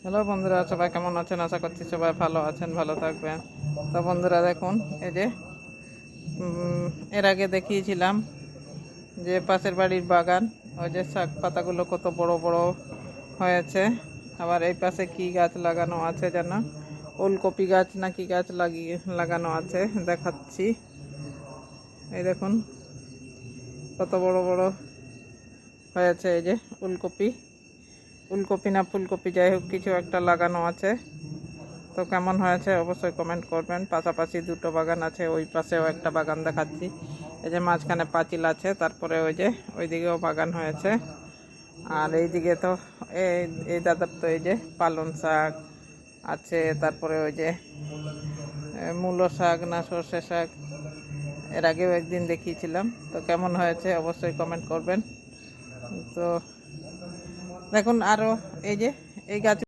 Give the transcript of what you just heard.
Hello বন্ধুরা, সবাই কেমন আছেন? আশা করছি সবাই ভালো আছেন, ভালো থাকবেন। তো বন্ধুরা দেখুন, এই যে এর আগে দেখিয়েছিলাম যে পাশের বাড়ির বাগান, ওই যে শাক পাতাগুলো কত বড় বড় হয়েছে। আবার এই পাশে কি গাছ লাগানো আছে যেন, ওলকপি গাছ না কি গাছ লাগানো আছে দেখাচ্ছি। এই দেখুন কত বড় বড় হয়েছে। এই যে ওলকপি, ফুলকপি না ফুলকপি যাই হোক কিছু একটা লাগানো আছে। তো কেমন হয়েছে অবশ্যই কমেন্ট করবেন। পাশাপাশি দুটো বাগান আছে, ওই পাশেও একটা বাগান দেখাচ্ছি। এই যে মাঝখানে পাঁচিল আছে, তারপরে ওই যে ওই দিকেও বাগান হয়েছে। আর এই দিকে তো এই দাদার তো এই যে পালং শাক আছে, তারপরে ওই যে মূলো শাক না সর্ষে শাক এর আগেও একদিন দেখিয়েছিলাম। তো কেমন হয়েছে অবশ্যই কমেন্ট করবেন। তো দেখুন আরও এই যে এই গাছ